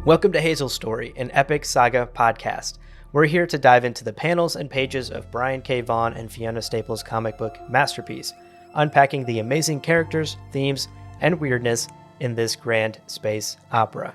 Welcome to Hazel's Story, an epic saga podcast. We're here to dive into the panels and pages of Brian K. Vaughan and Fiona Staples' comic book masterpiece, unpacking the amazing characters, themes, and weirdness in this grand space opera.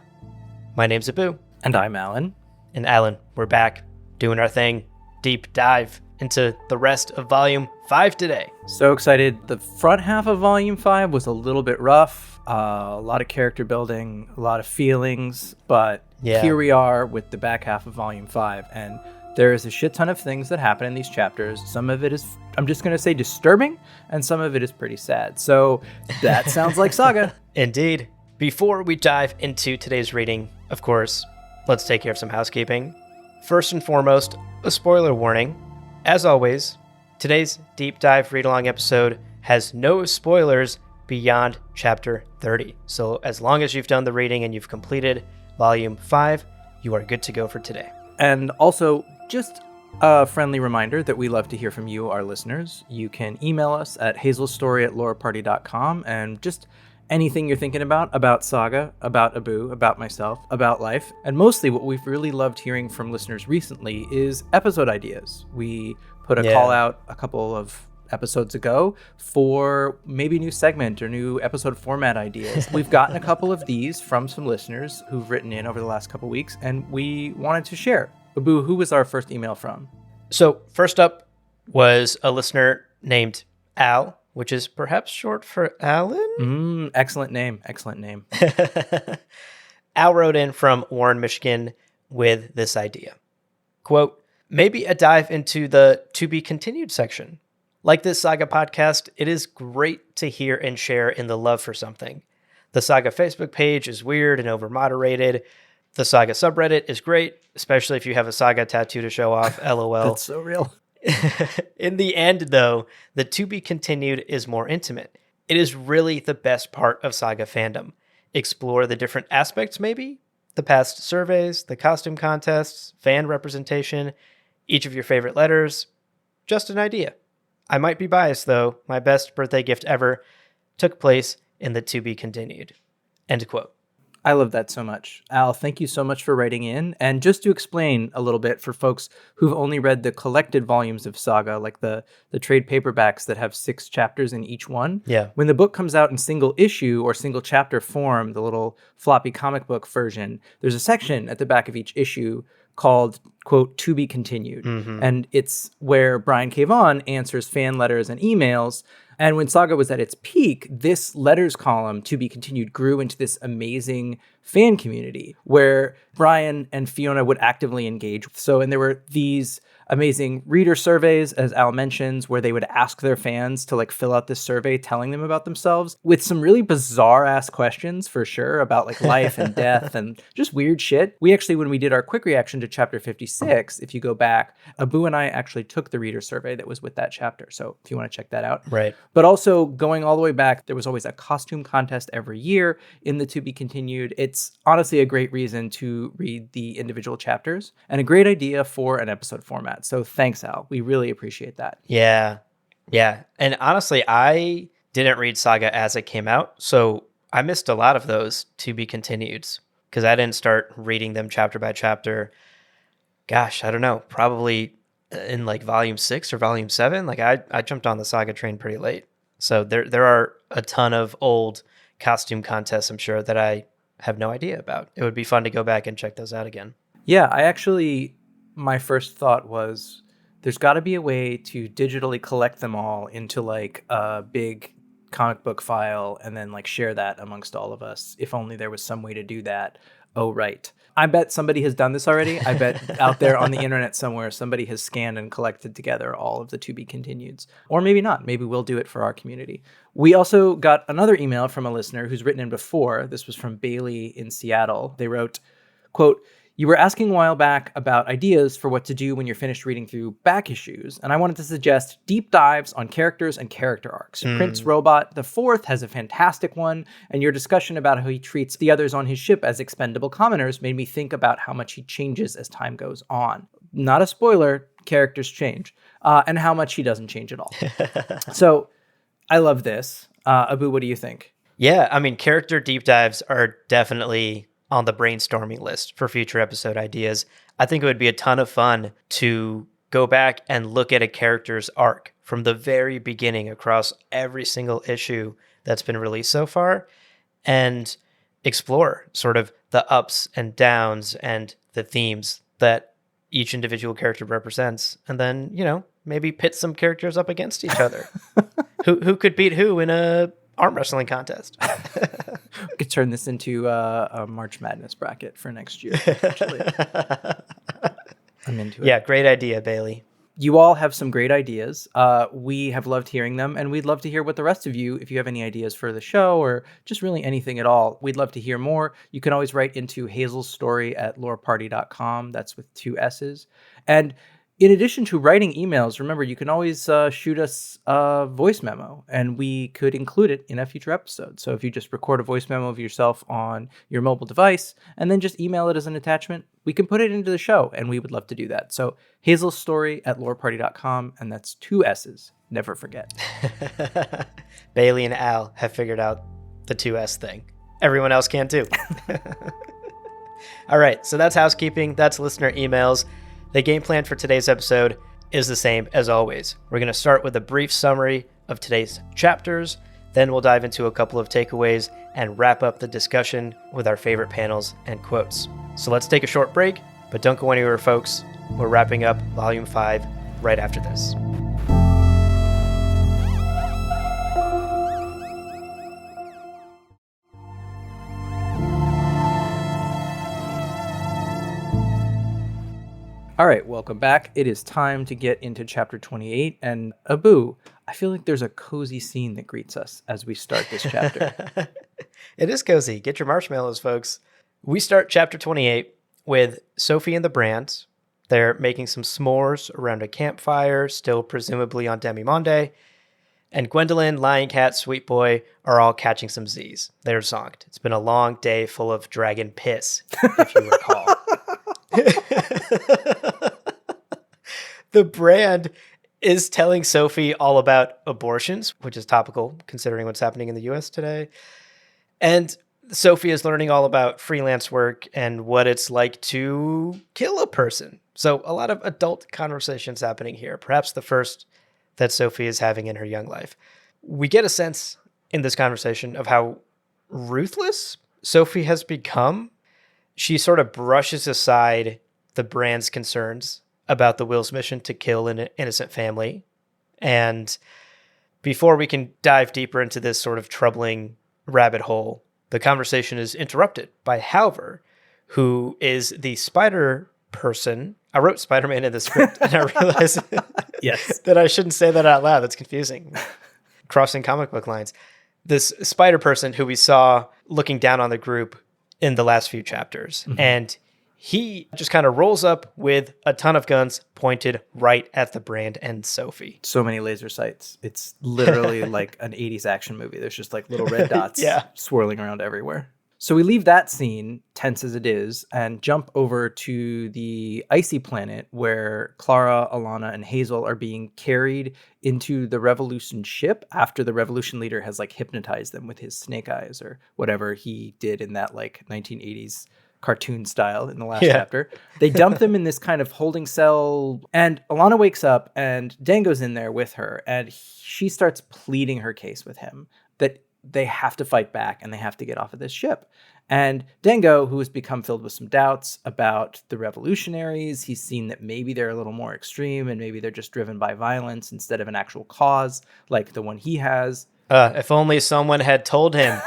My name's Abu. And I'm Alan. And Alan, we're back, doing our thing, deep dive into the rest of Volume 5 today. So excited. The front half of Volume 5 was a little bit rough. A lot of character building, a lot of feelings, but Here we are with the back half of Volume 5, and there is a shit ton of things that happen in these chapters. Some of it is, I'm just going to say, disturbing, and some of it is pretty sad. So that sounds like Saga. Indeed. Before we dive into today's reading, of course, let's take care of some housekeeping. First and foremost, a spoiler warning. As always, today's deep dive read-along episode has no spoilers beyond chapter 30. So as long as you've done the reading and you've completed Volume 5, you are good to go for today. And also, just a friendly reminder that we love to hear from you, our listeners. You can email us at hazelstory@loreparty.com, and just anything you're thinking about Saga, about Abu, about myself, about life. And mostly what we've really loved hearing from listeners recently is episode ideas. We put a call out a couple of episodes ago for maybe a new segment or new episode format ideas. We've gotten a couple of these from some listeners who've written in over the last couple weeks, and we wanted to share. Abu, who was our first email from? So first up was a listener named Al, which is perhaps short for Alan? Excellent name. Excellent name. Al wrote in from Warren, Michigan with this idea. Quote, maybe a dive into the to be continued section. Like this Saga podcast, it is great to hear and share in the love for something. The Saga Facebook page is weird and over-moderated. The Saga subreddit is great, especially if you have a Saga tattoo to show off, LOL. That's so real. In the end, though, the to be continued is more intimate. It is really the best part of Saga fandom. Explore the different aspects, maybe? The past surveys, the costume contests, fan representation, each of your favorite letters. Just an idea. I might be biased, though. My best birthday gift ever took place in the to be continued. End quote. I love that so much. Al, thank you so much for writing in. And just to explain a little bit for folks who've only read the collected volumes of Saga, like the trade paperbacks that have 6 chapters in each one. Yeah. When the book comes out in single issue or single chapter form, the little floppy comic book version, there's a section at the back of each issue called, quote, to be continued. And it's where Brian K. Vaughan answers fan letters and emails. And when Saga was at its peak, this letters column, to be continued, grew into this amazing fan community where Brian and Fiona would actively engage. And there were these amazing reader surveys, as Al mentions, where they would ask their fans to fill out this survey telling them about themselves with some really bizarre ass questions for sure about life and death and just weird shit. We actually, when we did our quick reaction to chapter 56, if you go back, Abu and I actually took the reader survey that was with that chapter. So if you want to check that out. Right. But also going all the way back, there was always a costume contest every year in the to be continued. It's honestly a great reason to read the individual chapters and a great idea for an episode format. So thanks, Al. We really appreciate that. Yeah. And honestly, I didn't read Saga as it came out, so I missed a lot of those to be continueds because I didn't start reading them chapter by chapter. Gosh, I don't know, probably in volume 6 or volume 7. I jumped on the Saga train pretty late. So there are a ton of old costume contests, I'm sure, that I have no idea about. It would be fun to go back and check those out again. Yeah, my first thought was there's got to be a way to digitally collect them all into a big comic book file and then share that amongst all of us. If only there was some way to do that. Oh, right. I bet somebody has done this already. I bet out there on the internet somewhere, somebody has scanned and collected together all of the to be continueds. Or maybe not. Maybe we'll do it for our community. We also got another email from a listener who's written in before. This was from Bailey in Seattle. They wrote, quote, you were asking a while back about ideas for what to do when you're finished reading through back issues, and I wanted to suggest deep dives on characters and character arcs. Prince Robot the Fourth has a fantastic one, and your discussion about how he treats the others on his ship as expendable commoners made me think about how much he changes as time goes on. Not a spoiler, characters change, and how much he doesn't change at all. So I love this. Abu, what do you think? Yeah, I mean, character deep dives are definitely on the brainstorming list for future episode ideas. I think it would be a ton of fun to go back and look at a character's arc from the very beginning across every single issue that's been released so far and explore sort of the ups and downs and the themes that each individual character represents. And then, maybe pit some characters up against each other. Who could beat who in a arm wrestling contest? We could turn this into a March Madness bracket for next year. Actually. I'm into it. Yeah, great idea, Bailey. You all have some great ideas. We have loved hearing them, and we'd love to hear what the rest of you, if you have any ideas for the show or just really anything at all, we'd love to hear more. You can always write into hazelstory@loreparty.com. That's with 2 S's. And in addition to writing emails, remember, you can always shoot us a voice memo, and we could include it in a future episode. So if you just record a voice memo of yourself on your mobile device and then just email it as an attachment, we can put it into the show, and we would love to do that. So hazelstory@loreparty.com, and that's 2 S's. Never forget. Bailey and Al have figured out the 2S thing. Everyone else can too. All right, so that's housekeeping. That's listener emails. The game plan for today's episode is the same as always. We're going to start with a brief summary of today's chapters, then we'll dive into a couple of takeaways and wrap up the discussion with our favorite panels and quotes. So let's take a short break, but don't go anywhere, folks. We're wrapping up Volume 5 right after this. All right, welcome back. It is time to get into chapter 28. And Abu, I feel like there's a cozy scene that greets us as we start this chapter. It is cozy. Get your marshmallows, folks. We start chapter 28 with Sophie and the Brands. They're making some s'mores around a campfire, still presumably on Demi-Monde. And Gwendolyn, Lion Cat, Sweet Boy are all catching some Z's. They're zonked. It's been a long day full of dragon piss, if you recall. The Brand is telling Sophie all about abortions, which is topical considering what's happening in the US today. And Sophie is learning all about freelance work and what it's like to kill a person. So a lot of adult conversations happening here, perhaps the first that Sophie is having in her young life. We get a sense in this conversation of how ruthless Sophie has become. She sort of brushes aside the Brand's concerns about the Will's mission to kill an innocent family. And before we can dive deeper into this sort of troubling rabbit hole, the conversation is interrupted by Halver, who is the spider person. I wrote Spider-Man in the script, and I realized Yes. that I shouldn't say that out loud. That's confusing. Crossing comic book lines. This spider person who we saw looking down on the group in the last few chapters. Mm-hmm. And he just kind of rolls up with a ton of guns pointed right at the Brand and Sophie. So many laser sights. It's literally like an 80s action movie. There's just like little red dots swirling around everywhere. So we leave that scene, tense as it is, and jump over to the icy planet where Clara, Alana, and Hazel are being carried into the Revolution ship after the Revolution leader has like hypnotized them with his snake eyes or whatever he did in that like 1980s cartoon style in the last chapter. They dump them in this kind of holding cell, and Alana wakes up and Dango's in there with her, and she starts pleading her case with him that they have to fight back and they have to get off of this ship. And Dango, who has become filled with some doubts about the revolutionaries, he's seen that maybe they're a little more extreme and maybe they're just driven by violence instead of an actual cause like the one he has. If only someone had told him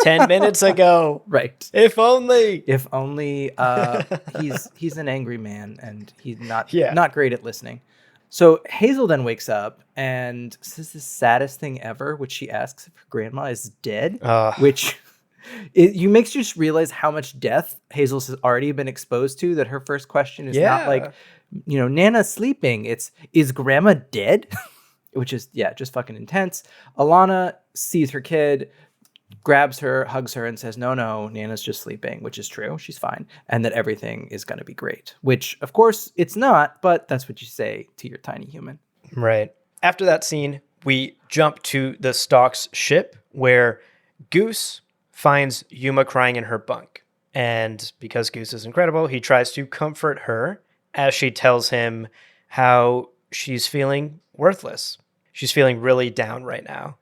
10 minutes ago. Right. If only. If only. He's an angry man and he's not great at listening. So Hazel then wakes up and says the saddest thing ever, which she asks if her grandma is dead, which makes you just realize how much death Hazel has already been exposed to, that her first question is not like, Nana's sleeping. It's, is grandma dead? Which is, just fucking intense. Alana sees her kid, grabs her, hugs her, and says, no, Nana's just sleeping, which is true. She's fine. And that everything is going to be great, which, of course, it's not, but that's what you say to your tiny human. Right. After that scene, we jump to the Stalk's ship, where Goose finds Yuma crying in her bunk. And because Goose is incredible, he tries to comfort her as she tells him how she's feeling worthless. She's feeling really down right now.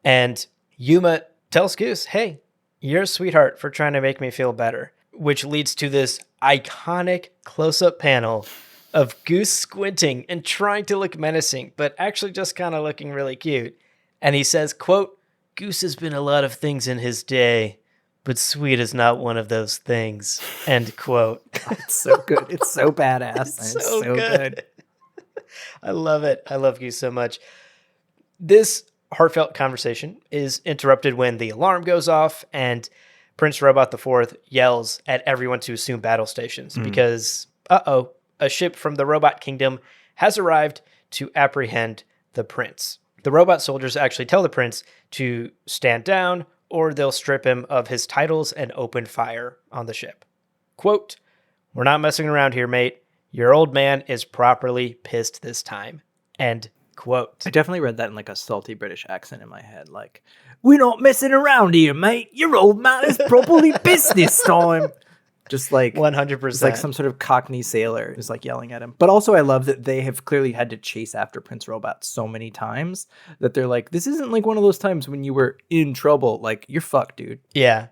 And Yuma tells Goose, hey, you're a sweetheart for trying to make me feel better, which leads to this iconic close-up panel of Goose squinting and trying to look menacing, but actually just kind of looking really cute. And he says, quote, Goose has been a lot of things in his day, but sweet is not one of those things. End quote. It's so good. It's so badass. It's so good. I love it. I love Goose so much. This heartfelt conversation is interrupted when the alarm goes off and Prince Robot IV yells at everyone to assume battle stations because, a ship from the Robot Kingdom has arrived to apprehend the prince. The robot soldiers actually tell the prince to stand down or they'll strip him of his titles and open fire on the ship. Quote, we're not messing around here, mate. Your old man is properly pissed this time. End quote. I definitely read that in like a salty British accent in my head. Like, we're not messing around here, mate. Your old man is properly pissed this time. Just like 100%. It's like some sort of Cockney sailor is like yelling at him. But also I love that they have clearly had to chase after Prince Robot so many times that they're like, this isn't like one of those times when you were in trouble. Like, you're fucked, dude. Yeah.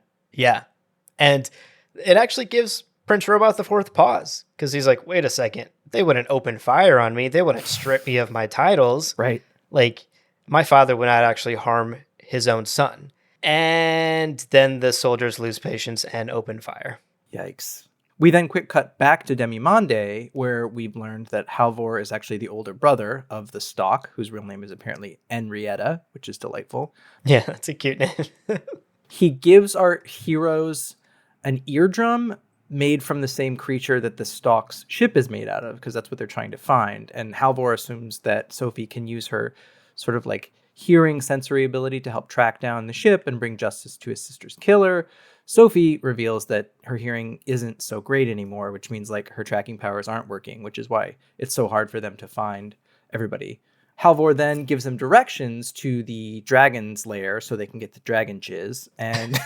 And it actually gives Prince Robot IV pause because he's like, wait a second. They wouldn't open fire on me. They wouldn't strip me of my titles. Right. Like, my father would not actually harm his own son. And then the soldiers lose patience and open fire. Yikes. We then quick cut back to Demimonde, where we've learned that Halvor is actually the older brother of the Stalk, whose real name is apparently Henrietta, which is delightful. Yeah, that's a cute name. He gives our heroes an eardrum made from the same creature that the Stalk's ship is made out of, because that's what they're trying to find. And Halvor assumes that Sophie can use her sort of like hearing sensory ability to help track down the ship and bring justice to his sister's killer. Sophie reveals that her hearing isn't so great anymore, which means like her tracking powers aren't working, which is why it's so hard for them to find everybody. Halvor then gives them directions to the dragon's lair so they can get the dragon jizz and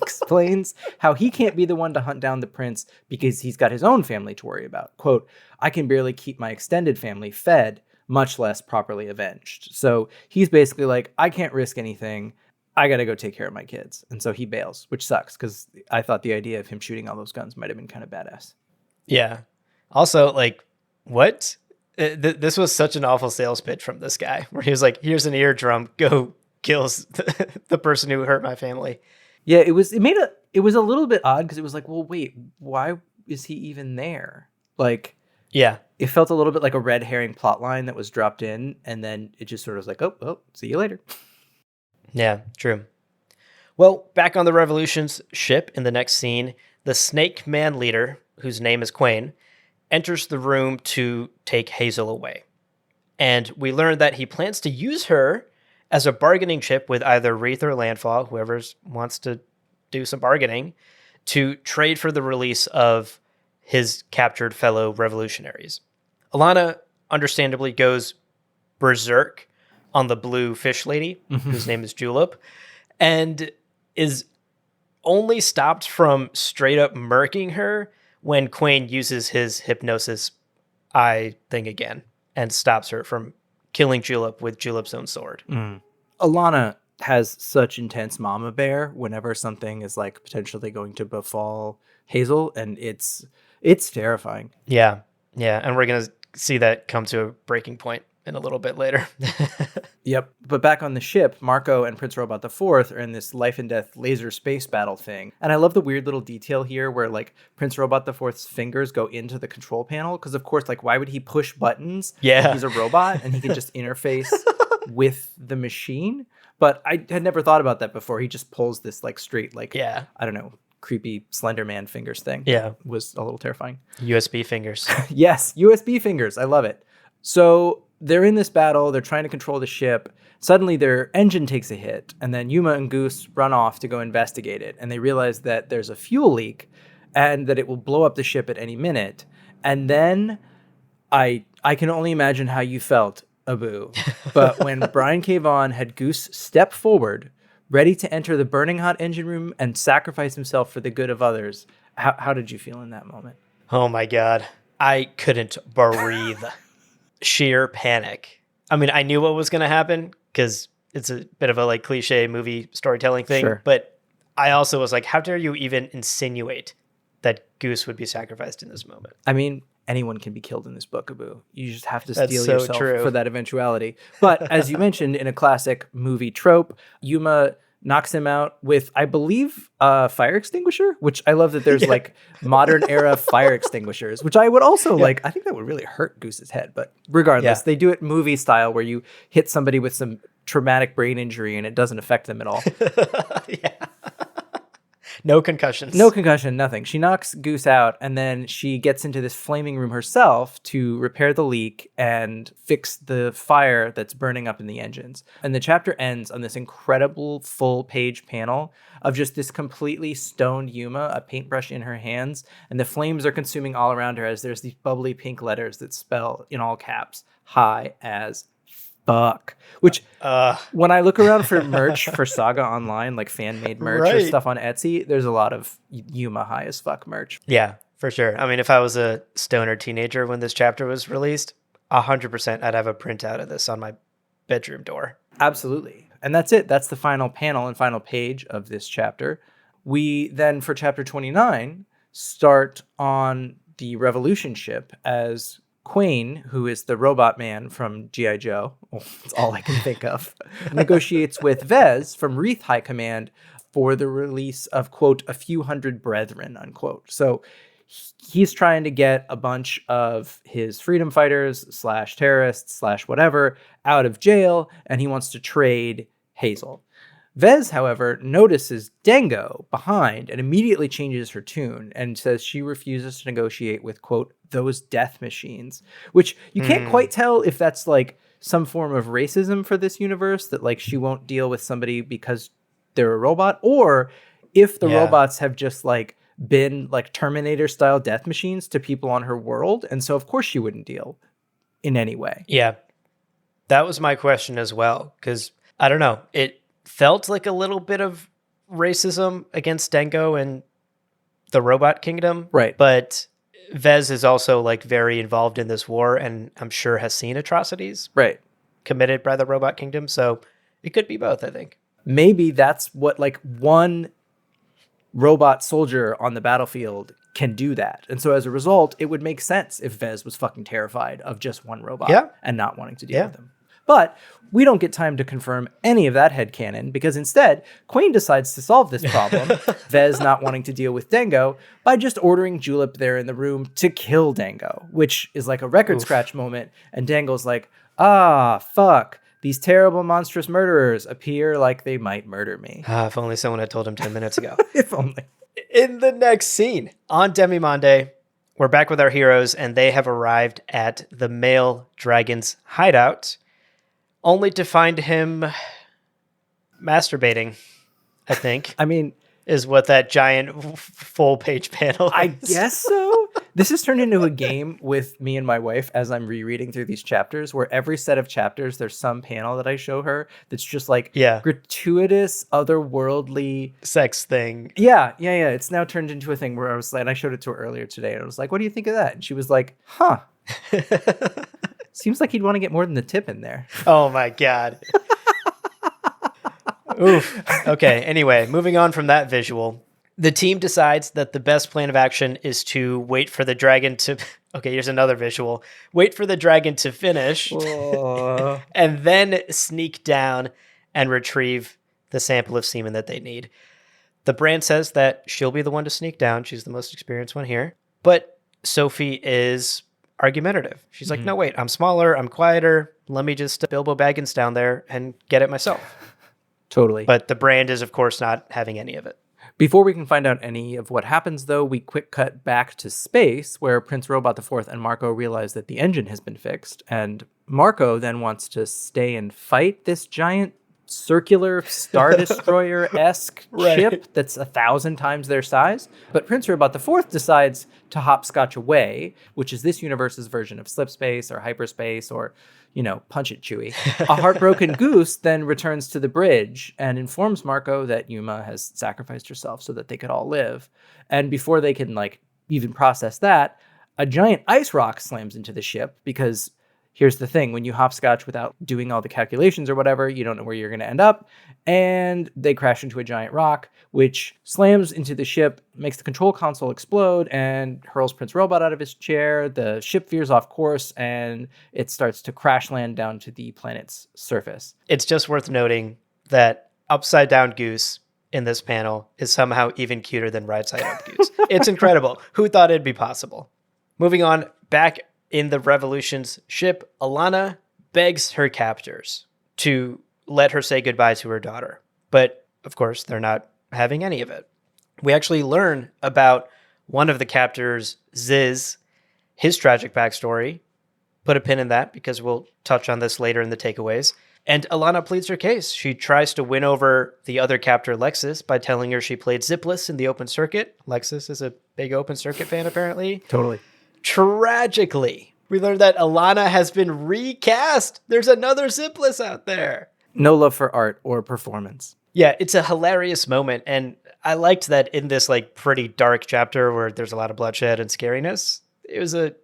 explains how he can't be the one to hunt down the prince because he's got his own family to worry about. Quote, I can barely keep my extended family fed, much less properly avenged. So he's basically like, I can't risk anything. I got to go take care of my kids. And so he bails, which sucks because I thought the idea of him shooting all those guns might have been kind of badass. Yeah. Also, like, what? This was such an awful sales pitch from this guy where he was like, here's an eardrum, go kill the person who hurt my family. Yeah, it was a little bit odd because it was like, well, wait, why is he even there? Like, yeah, it felt a little bit like a red herring plot line that was dropped in. And then it just sort of was like, oh, well, see you later. Yeah, true. Well, back on the Revolution's ship in the next scene, the Snake Man leader, whose name is Quain, enters the room to take Hazel away. And we learn that he plans to use her as a bargaining chip with either Wreath or Landfall, whoever wants to do some bargaining, to trade for the release of his captured fellow revolutionaries. Alana understandably goes berserk on the blue fish lady, whose name is Julep, and is only stopped from straight up murking her when Quain uses his hypnosis eye thing again and stops her from killing Julep with Julep's own sword. Alana has such intense mama bear whenever something is like potentially going to befall Hazel, and it's terrifying. Yeah. And we're going to see that come to a breaking point in a little bit later. Yep. But back on the ship, Marco and Prince Robot IV are in this life and death laser space battle thing. And I love the weird little detail here where like Prince Robot IV's fingers go into the control panel. Because of course, like, why would he push buttons? Yeah. He's a robot and he can just interface with the machine. But I had never thought about that before. He just pulls this like straight, like, Yeah. I don't know, creepy Slender Man fingers thing. Yeah. It was a little terrifying. USB fingers. Yes, USB fingers. I love it. So they're in this battle. They're trying to control the ship. Suddenly their engine takes a hit. And then Yuma and Goose run off to go investigate it. And they realize that there's a fuel leak and that it will blow up the ship at any minute. And then I can only imagine how you felt, Abu. But when Brian K. Vaughan had Goose step forward, ready to enter the burning hot engine room and sacrifice himself for the good of others. How did you feel in that moment? Oh my God. I couldn't breathe. Sheer panic. I mean, I knew what was going to happen because it's a bit of a like cliche movie storytelling thing. Sure. But I also was like, how dare you even insinuate that Goose would be sacrificed in this moment? I mean, anyone can be killed in this bookaboo. You just have to That's steel so yourself true. for that eventuality. But as you mentioned, in a classic movie trope, Yuma knocks him out with, I believe, a fire extinguisher, which I love that there's like modern era fire extinguishers, which I would also like. I think that would really hurt Goose's head. But regardless, they do it movie style where you hit somebody with some traumatic brain injury and it doesn't affect them at all. No concussions. No concussion, nothing. She knocks Goose out, and then she gets into this flaming room herself to repair the leak and fix the fire that's burning up in the engines. And the chapter ends on this incredible full-page panel of just this completely stoned Yuma, a paintbrush in her hands, and the flames are consuming all around her as there's these bubbly pink letters that spell, in all caps, high as fuck. Which when I look around for merch for Saga Online, like fan-made merch or stuff on Etsy, there's a lot of Yuma high as fuck merch. Yeah, for sure. I mean, if I was a stoner teenager when this chapter was released, 100% I'd have a printout of this on my bedroom door. Absolutely. And that's it. That's the final panel and final page of this chapter. We then, for chapter 29, start on the Revolution ship as Quain, who is the robot man from G.I. Joe, that's all I can think of, negotiates with Vez from Wreath High Command for the release of, quote, a few hundred brethren, unquote. So he's trying to get a bunch of his freedom fighters / terrorists / whatever out of jail, and he wants to trade Hazel. Vez, however, notices Dango behind and immediately changes her tune and says she refuses to negotiate with, quote, those death machines, which you can't quite tell if that's like some form of racism for this universe, that like she won't deal with somebody because they're a robot, or if the robots have just like been like Terminator style death machines to people on her world. And so of course she wouldn't deal in any way. Yeah, that was my question as well. Cause I don't know, it felt like a little bit of racism against Dango and the robot kingdom. Right. But Vez is also like very involved in this war and I'm sure has seen atrocities committed by the robot kingdom. So it could be both, I think. Maybe that's what like one robot soldier on the battlefield can do that. And so as a result, it would make sense if Vez was fucking terrified of just one robot and not wanting to deal with them. But we don't get time to confirm any of that headcanon because instead, Quain decides to solve this problem, Vez not wanting to deal with Dango, by just ordering Julep there in the room to kill Dango, which is like a record scratch moment. And Dango's like, ah, fuck. These terrible, monstrous murderers appear like they might murder me. If only someone had told him 10 minutes ago. If only. In the next scene, on Demimonde, we're back with our heroes, and they have arrived at the male dragon's hideout, only to find him masturbating, I think. I mean, is what that giant full-page panel is. I guess so. This has turned into a game with me and my wife as I'm rereading through these chapters, where every set of chapters, there's some panel that I show her that's just like gratuitous, otherworldly sex thing. Yeah. It's now turned into a thing where I was like, and I showed it to her earlier today, and I was like, what do you think of that? And she was like, huh. Seems like he'd want to get more than the tip in there. Oh my God. Oof. Okay, anyway, moving on from that visual. The team decides that the best plan of action is to wait for the dragon to... Okay, here's another visual. Wait for the dragon to finish and then sneak down and retrieve the sample of semen that they need. The brand says that she'll be the one to sneak down. She's the most experienced one here. But Sophie is argumentative. She's like, no, wait, I'm smaller, I'm quieter. Let me just Bilbo Baggins down there and get it myself. Totally. But the brand is, of course, not having any of it. Before we can find out any of what happens, though, we quick cut back to space, where Prince Robot IV and Marco realize that the engine has been fixed. And Marco then wants to stay and fight this giant circular Star Destroyer-esque ship that's 1,000 times their size. But Prince Robot IV decides to hopscotch away, which is this universe's version of slipspace or hyperspace or, punch it, Chewie. A heartbroken Goose then returns to the bridge and informs Marco that Yuma has sacrificed herself so that they could all live. And before they can even process that, a giant ice rock slams into the ship because here's the thing. When you hopscotch without doing all the calculations or whatever, you don't know where you're going to end up. And they crash into a giant rock, which slams into the ship, makes the control console explode, and hurls Prince Robot out of his chair. The ship veers off course, and it starts to crash land down to the planet's surface. It's just worth noting that Upside Down Goose in this panel is somehow even cuter than Right Side Up Goose. It's incredible. Who thought it'd be possible? Moving on, back in the Revolution's ship, Alana begs her captors to let her say goodbye to her daughter. But, of course, they're not having any of it. We actually learn about one of the captors, Ziz, his tragic backstory. Put a pin in that because we'll touch on this later in the takeaways. And Alana pleads her case. She tries to win over the other captor, Lexus, by telling her she played Zipless in the open circuit. Lexus is a big open circuit fan, apparently. Totally. Tragically, we learned that Alana has been recast. There's another Zipless out there. No love for art or performance. Yeah, it's a hilarious moment. And I liked that in this pretty dark chapter where there's a lot of bloodshed and scariness. It was a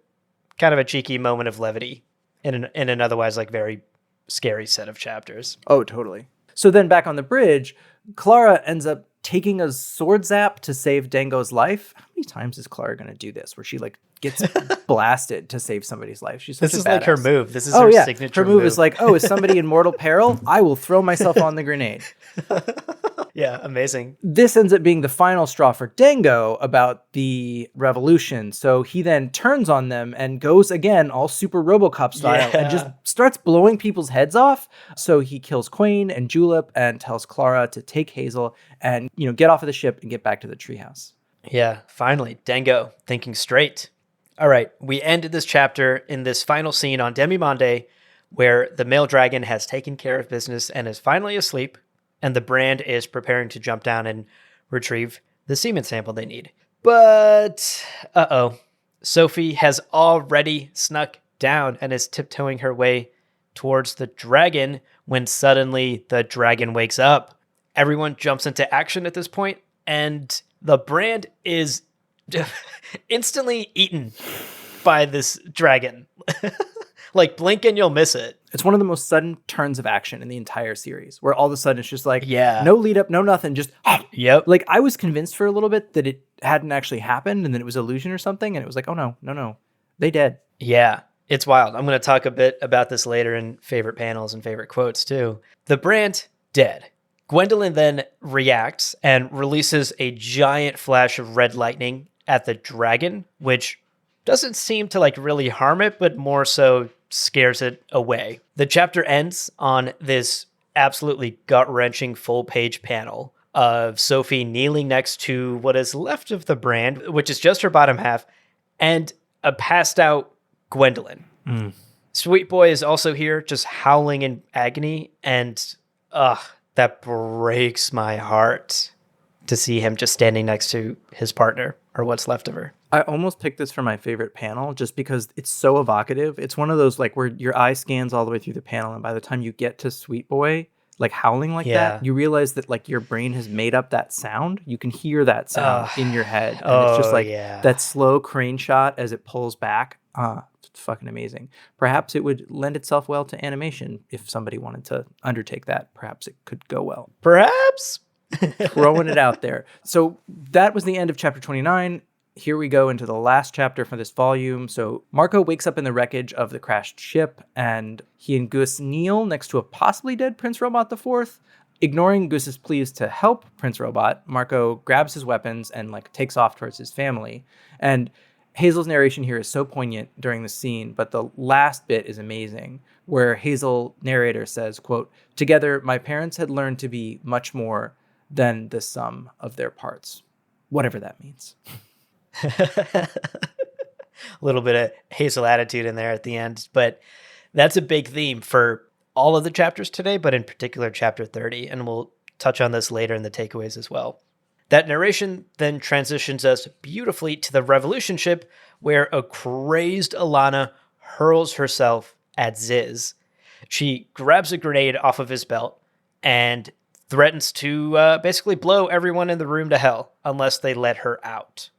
kind of a cheeky moment of levity in an otherwise very scary set of chapters. Oh, totally. So then back on the bridge, Clara ends up taking a sword zap to save Dango's life. How many times is Clara going to do this where she gets blasted to save somebody's life? This is her move. This is her signature move. Her move is is somebody in mortal peril? I will throw myself on the grenade. Yeah, amazing. This ends up being the final straw for Dango about the revolution. So he then turns on them and goes again, all super RoboCop style, and just starts blowing people's heads off. So he kills Quain and Julep and tells Clara to take Hazel and, get off of the ship and get back to the treehouse. Yeah, finally, Dango thinking straight. All right, we ended this chapter in this final scene on Demimonde where the male dragon has taken care of business and is finally asleep, and the brand is preparing to jump down and retrieve the semen sample they need. But, Sophie has already snuck down and is tiptoeing her way towards the dragon when suddenly the dragon wakes up. Everyone jumps into action at this point, and the brand is instantly eaten by this dragon. Blink and you'll miss it. It's one of the most sudden turns of action in the entire series, where all of a sudden it's just no lead up, no nothing, just yep. I was convinced for a little bit that it hadn't actually happened and that it was illusion or something, and it was oh no, they dead. Yeah, it's wild. I'm going to talk a bit about this later in favorite panels and favorite quotes too. The brand dead. Gwendolyn then reacts and releases a giant flash of red lightning at the dragon, which doesn't seem to really harm it, but more so scares it away. The chapter ends on this absolutely gut-wrenching full-page panel of Sophie kneeling next to what is left of the brand, which is just her bottom half, and a passed-out Gwendolyn. Sweet Boy is also here, just howling in agony, and that breaks my heart to see him just standing next to his partner, or what's left of her. I almost picked this for my favorite panel just because it's so evocative. It's one of those where your eye scans all the way through the panel, and by the time you get to Sweet Boy howling that, you realize that your brain has made up that sound. You can hear that sound in your head. And it's just that slow crane shot as it pulls back. It's fucking amazing. Perhaps it would lend itself well to animation if somebody wanted to undertake that. Perhaps it could go well. Perhaps? Throwing it out there. So that was the end of chapter 29. Here we go into the last chapter for this volume. So Marco wakes up in the wreckage of the crashed ship, and he and Gus kneel next to a possibly dead Prince Robot IV. Ignoring Gus's pleas to help Prince Robot, Marco grabs his weapons and takes off towards his family. And Hazel's narration here is so poignant during the scene, but the last bit is amazing, where Hazel narrator says, quote, "Together, my parents had learned to be much more than the sum of their parts." Whatever that means. A little bit of Hazel attitude in there at the end, but that's a big theme for all of the chapters today, but in particular chapter 30, and we'll touch on this later in the takeaways as well. That narration then transitions us beautifully to the Revolution ship, where a crazed Alana hurls herself at Ziz, She grabs a grenade off of his belt and threatens to basically blow everyone in the room to hell unless they let her out.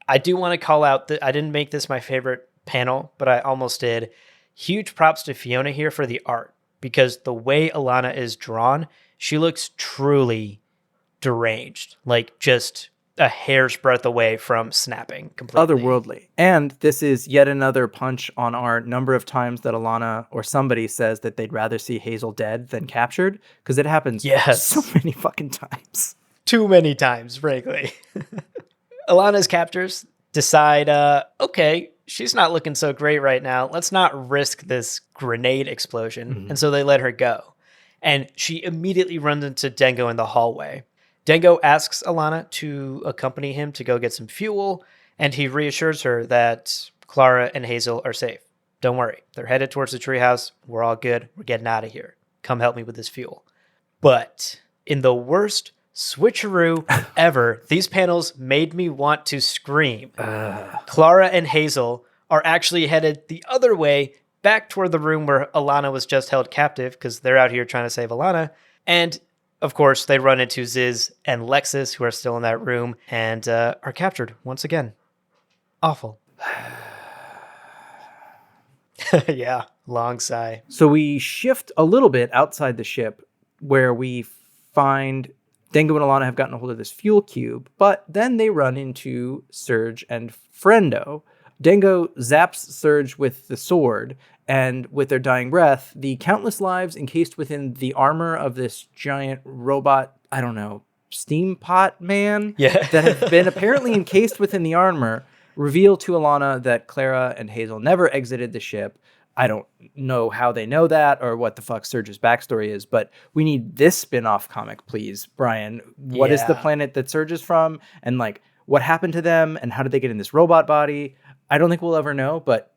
I do want to call out that I didn't make this my favorite panel, but I almost did. Huge props to Fiona here for the art, because the way Alana is drawn, she looks truly deranged, like just a hair's breadth away from snapping completely. Otherworldly. And this is yet another punch on our number of times that Alana or somebody says that they'd rather see Hazel dead than captured, because it happens so many fucking times. Too many times, frankly. Alana's captors decide, okay, she's not looking so great right now. Let's not risk this grenade explosion. Mm-hmm. And so they let her go. And she immediately runs into Dengo in the hallway. Dengo asks Alana to accompany him to go get some fuel, and he reassures her that Clara and Hazel are safe. Don't worry. They're headed towards the treehouse. We're all good. We're getting out of here. Come help me with this fuel. But in the worst switcheroo ever, these panels made me want to scream. Clara and Hazel are actually headed the other way, back toward the room where Alana was just held captive, because they're out here trying to save Alana. And of course, they run into Ziz and Lexus, who are still in that room, and are captured once again. Awful. Yeah, long sigh. So we shift a little bit outside the ship, where we find Dengo and Alana have gotten a hold of this fuel cube, but then they run into Serge and Frendo. Dengo zaps Serge with the sword, and with their dying breath, the countless lives encased within the armor of this giant robot, I don't know, steam pot man that have been apparently encased within the armor, reveal to Alana that Clara and Hazel never exited the ship. I don't know how they know that or what the fuck Serge's backstory is, but we need this spin-off comic, please, Brian. What is the planet that Serge is from? And like, what happened to them? And how did they get in this robot body? I don't think we'll ever know, but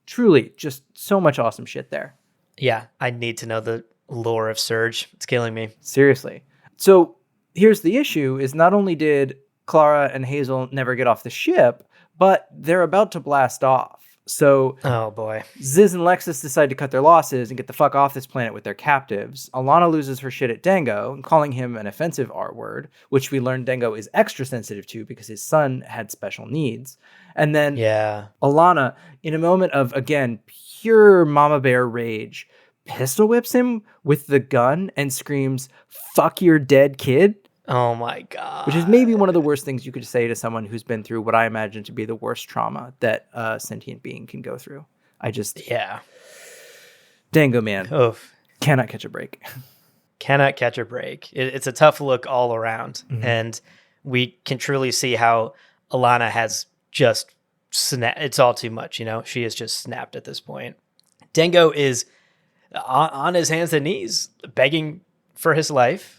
truly just so much awesome shit there. Yeah, I need to know the lore of Serge. It's killing me. Seriously. So here's the issue, is not only did Clara and Hazel never get off the ship, but they're about to blast off. So, oh boy, Ziz and Lexus decide to cut their losses and get the fuck off this planet with their captives. Alana loses her shit at Dengo and calling him an offensive R word, which we learned Dengo is extra sensitive to because his son had special needs. And then Alana, in a moment of, again, pure mama bear rage, pistol whips him with the gun and screams, "Fuck your dead kid." Oh my God. Which is maybe one of the worst things you could say to someone who's been through what I imagine to be the worst trauma that a sentient being can go through. Dango, man. Oof. Cannot catch a break. Cannot catch a break. It's a tough look all around. Mm-hmm. And we can truly see how Alana has just snapped. It's all too much, you know? She has just snapped at this point. Dengo is on his hands and knees, begging for his life,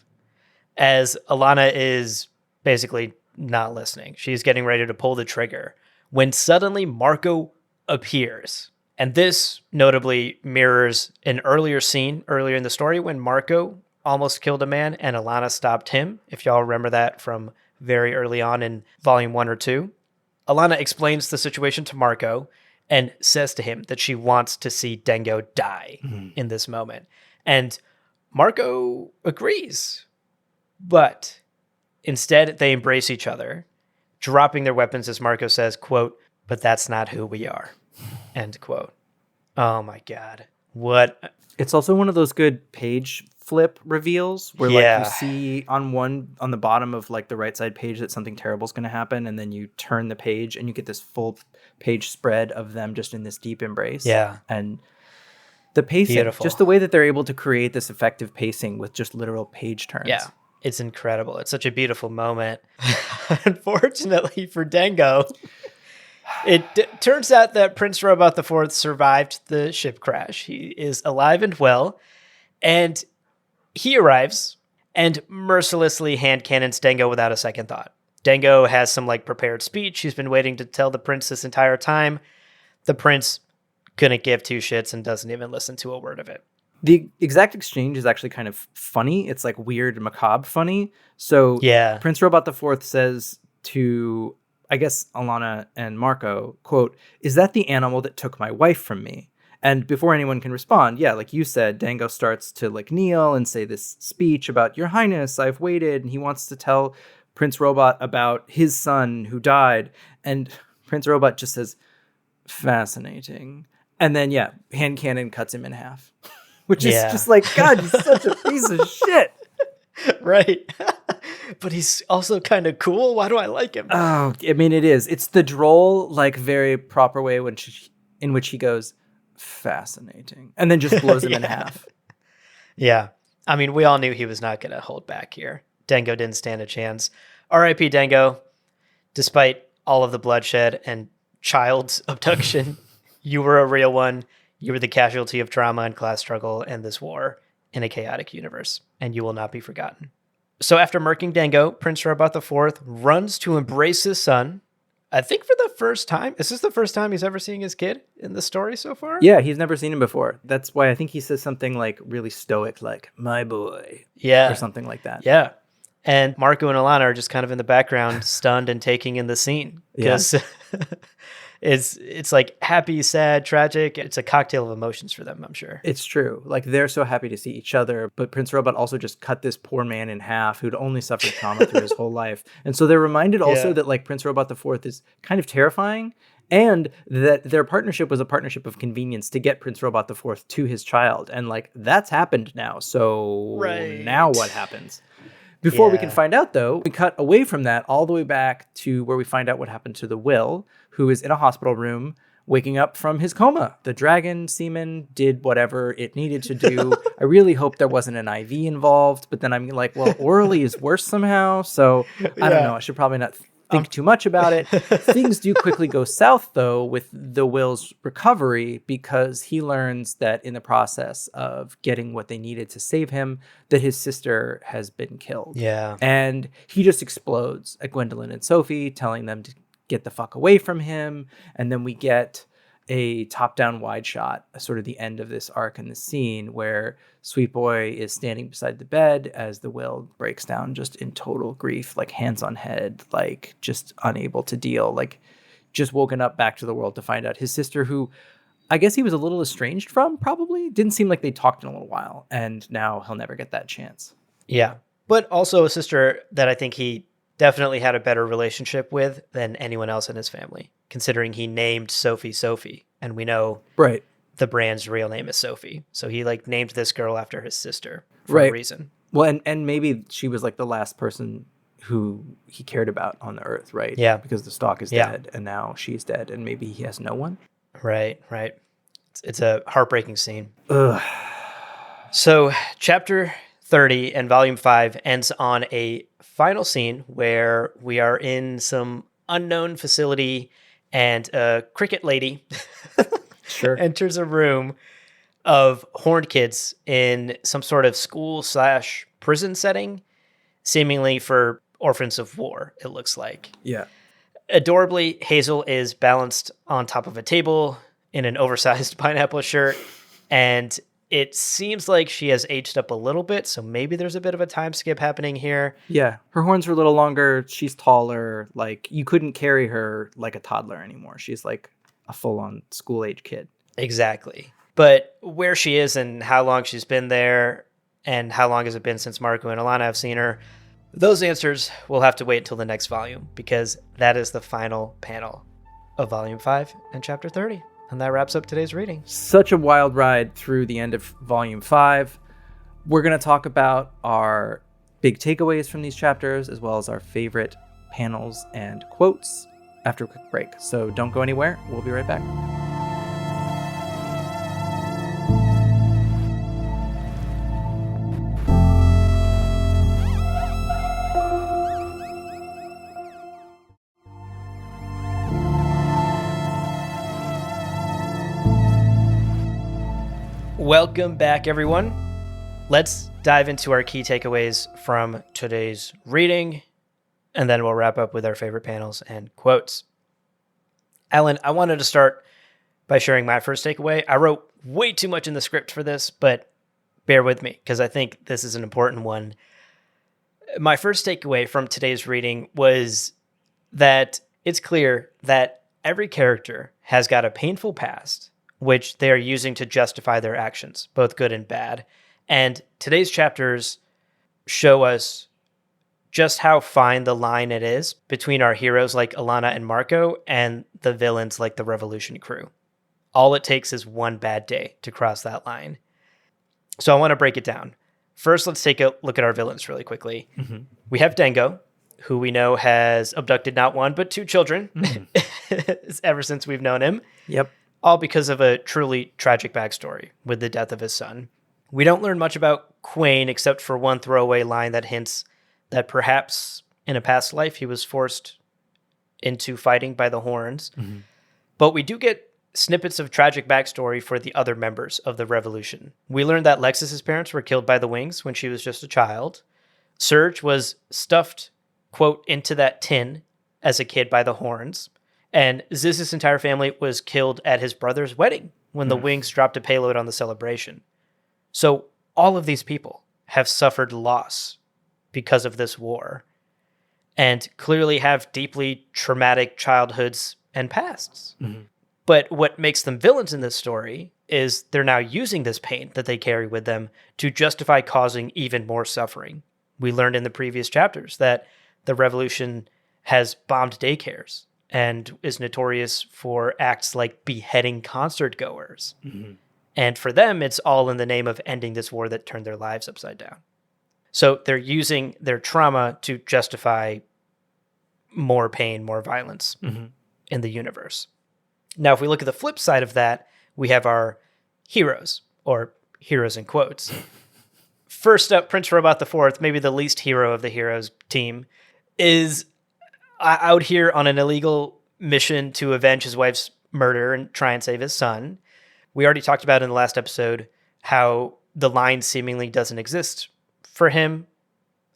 as Alana is basically not listening. She's getting ready to pull the trigger when suddenly Marco appears. And this notably mirrors an earlier scene earlier in the story when Marco almost killed a man and Alana stopped him. If y'all remember that from very early on in volume 1 or 2. Alana explains the situation to Marco and says to him that she wants to see Dengo die in this moment. And Marco agrees. But instead, they embrace each other, dropping their weapons as Marco says, quote, "But that's not who we are," end quote. Oh my God. What? It's also one of those good page flip reveals where like you see on the bottom of like the right side page that something terrible is going to happen, and then you turn the page and you get this full page spread of them just in this deep embrace. Yeah. And the pacing, just the way that they're able to create this effective pacing with just literal page turns. Yeah. It's incredible. It's such a beautiful moment. Unfortunately for Dengo, it turns out that Prince Robot IV survived the ship crash. He is alive and well, and he arrives and mercilessly hand cannons Dengo without a second thought. Dengo has some like prepared speech he's been waiting to tell the prince this entire time. The prince couldn't give two shits and doesn't even listen to a word of it. The exact exchange is actually kind of funny. It's like weird and macabre funny. So Prince Robot IV says to, I guess, Alana and Marco, quote, "Is that the animal that took my wife from me?" And before anyone can respond, yeah, like you said, Dango starts to like kneel and say this speech about, Your Highness, I've waited. And he wants to tell Prince Robot about his son who died. And Prince Robot just says, fascinating. And then, yeah, hand cannon cuts him in half, which is just like, God, he's such a piece of shit. Right. But he's also kind of cool. Why do I like him? Oh, I mean, it is. It's the droll, like very proper way in which he goes, fascinating, and then just blows him in half. Yeah. I mean, we all knew he was not going to hold back here. Dango didn't stand a chance. R.I.P. Dango. Despite all of the bloodshed and child's abduction, you were a real one. You were the casualty of trauma and class struggle and this war in a chaotic universe, and you will not be forgotten. So after murking Dango, Prince Robot IV runs to embrace his son. I think for the first time. Is this the first time he's ever seeing his kid in the story so far? Yeah, he's never seen him before. That's why I think he says something like really stoic, like, my boy. Yeah. Or something like that. Yeah. And Marco and Alana are just kind of in the background, stunned and taking in the scene. Because it's like happy, sad, tragic. It's a cocktail of emotions for them, I'm sure. It's true. Like, they're so happy to see each other, but Prince Robot also just cut this poor man in half who'd only suffered trauma through his whole life. And so they're reminded also that, like, Prince Robot IV is kind of terrifying, and that their partnership was a partnership of convenience to get Prince Robot IV to his child. And, like, that's happened now. So now what happens? Before we can find out, though, we cut away from that all the way back to where we find out what happened to the Will, who is in a hospital room waking up from his coma. The dragon semen did whatever it needed to do. I really hope there wasn't an IV involved, but then I'm like, well, orally is worse somehow. So I don't know. I should probably not think too much about it. Things do quickly go south, though, with the Will's recovery, because he learns that in the process of getting what they needed to save him, that his sister has been killed. Yeah. And he just explodes at Gwendolyn and Sophie, telling them to get the fuck away from him. And then we get a top-down wide shot, sort of the end of this arc in the scene, where Sweet Boy is standing beside the bed as the Will breaks down just in total grief, like hands on head, like just unable to deal, like just woken up back to the world to find out his sister, who I guess he was a little estranged from, probably. Didn't seem like they talked in a little while, and now he'll never get that chance. Yeah. But also a sister that I think he definitely had a better relationship with than anyone else in his family, considering he named Sophie, and we know the brand's real name is Sophie. So he like named this girl after his sister for a reason. Well, and maybe she was like the last person who he cared about on the earth, right? Yeah. Because the stalk is dead, and now she's dead, and maybe he has no one. Right. It's a heartbreaking scene. Ugh. So chapter 30 and volume 5 ends on a final scene where we are in some unknown facility and a cricket lady enters a room of horned kids in some sort of school/prison setting, seemingly for orphans of war, it looks like. Yeah. Adorably, Hazel is balanced on top of a table in an oversized pineapple shirt, and it seems like she has aged up a little bit, so maybe there's a bit of a time skip happening here. Yeah, her horns are a little longer. She's taller. Like, you couldn't carry her like a toddler anymore. She's like a full-on school-age kid. Exactly. But where she is and how long she's been there and how long has it been since Marco and Alana have seen her, those answers will have to wait until the next volume, because that is the final panel of Volume 5 and Chapter 30. And that wraps up today's reading. Such a wild ride through the end of Volume 5. We're going to talk about our big takeaways from these chapters, as well as our favorite panels and quotes after a quick break. So don't go anywhere. We'll be right back. Welcome back, everyone. Let's dive into our key takeaways from today's reading, and then we'll wrap up with our favorite panels and quotes. Alan, I wanted to start by sharing my first takeaway. I wrote way too much in the script for this, but bear with me because I think this is an important one. My first takeaway from today's reading was that it's clear that every character has got a painful past, which they are using to justify their actions, both good and bad. And today's chapters show us just how fine the line it is between our heroes like Alana and Marco and the villains like the Revolution crew. All it takes is one bad day to cross that line. So I want to break it down. First, let's take a look at our villains really quickly. Mm-hmm. We have Dango, who we know has abducted not one, but two children ever since we've known him. Yep. All because of a truly tragic backstory with the death of his son. We don't learn much about Quain except for one throwaway line that hints that perhaps in a past life he was forced into fighting by the Horns. Mm-hmm. But we do get snippets of tragic backstory for the other members of the Revolution. We learned that Lexus's parents were killed by the Wings when she was just a child. Serge was stuffed, quote, into that tin as a kid by the Horns. And Ziz's entire family was killed at his brother's wedding when the Wings dropped a payload on the Celebration. So all of these people have suffered loss because of this war and clearly have deeply traumatic childhoods and pasts. Mm-hmm. But what makes them villains in this story is they're now using this pain that they carry with them to justify causing even more suffering. We learned in the previous chapters that the Revolution has bombed daycares and is notorious for acts like beheading concert goers. Mm-hmm. And for them, it's all in the name of ending this war that turned their lives upside down. So they're using their trauma to justify more pain, more violence in the universe. Now, if we look at the flip side of that, we have our heroes, or heroes in quotes. First up, Prince Robot IV, maybe the least hero of the heroes team, is out here on an illegal mission to avenge his wife's murder and try and save his son. We already talked about in the last episode how the line seemingly doesn't exist for him,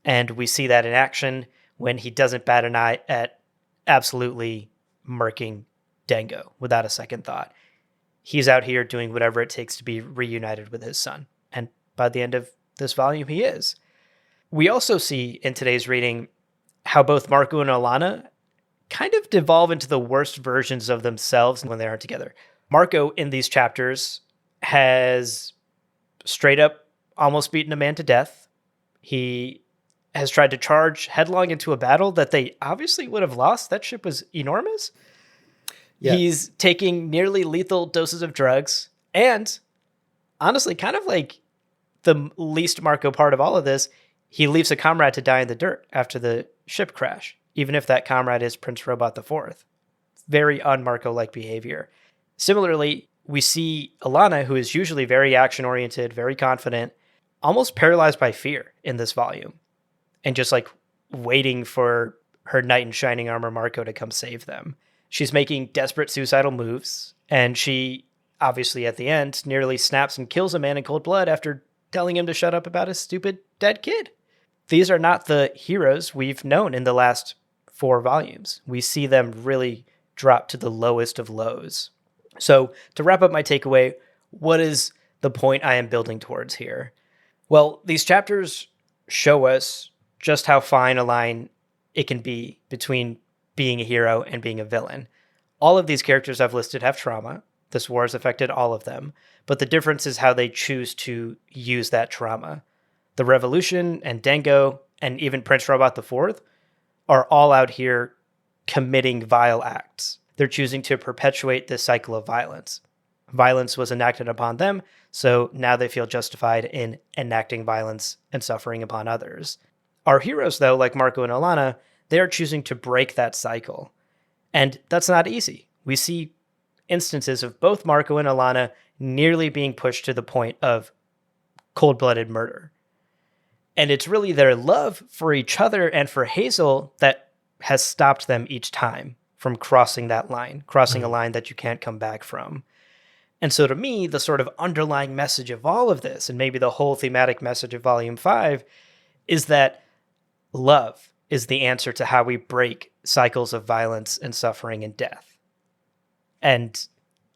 and we see that in action when he doesn't bat an eye at absolutely murking Dango without a second thought. He's out here doing whatever it takes to be reunited with his son, and by the end of this volume, he is. We also see in today's reading how both Marco and Alana kind of devolve into the worst versions of themselves when they aren't together. Marco, in these chapters, has straight up almost beaten a man to death. He has tried to charge headlong into a battle that they obviously would have lost. That ship was enormous. Yeah. He's taking nearly lethal doses of drugs. And honestly, kind of like the least Marco part of all of this, he leaves a comrade to die in the dirt after the ship crash, even if that comrade is Prince Robot IV. Very un-Marco-like behavior. Similarly, we see Alana, who is usually very action-oriented, very confident, almost paralyzed by fear in this volume, and just like waiting for her knight in shining armor Marco to come save them. She's making desperate suicidal moves, and she, obviously at the end, nearly snaps and kills a man in cold blood after telling him to shut up about his stupid dead kid. These are not the heroes we've known in the last 4 volumes. We see them really drop to the lowest of lows. So to wrap up my takeaway, what is the point I am building towards here? Well, these chapters show us just how fine a line it can be between being a hero and being a villain. All of these characters I've listed have trauma. This war has affected all of them, but the difference is how they choose to use that trauma. The Revolution and Dango and even Prince Robot IV are all out here committing vile acts. They're choosing to perpetuate this cycle of violence. Violence was enacted upon them, so now they feel justified in enacting violence and suffering upon others. Our heroes, though, like Marco and Alana, they are choosing to break that cycle. And that's not easy. We see instances of both Marco and Alana nearly being pushed to the point of cold-blooded murder. And it's really their love for each other and for Hazel that has stopped them each time from crossing that line, crossing a line that you can't come back from. And so to me, the sort of underlying message of all of this, and maybe the whole thematic message of Volume 5, is that love is the answer to how we break cycles of violence and suffering and death. And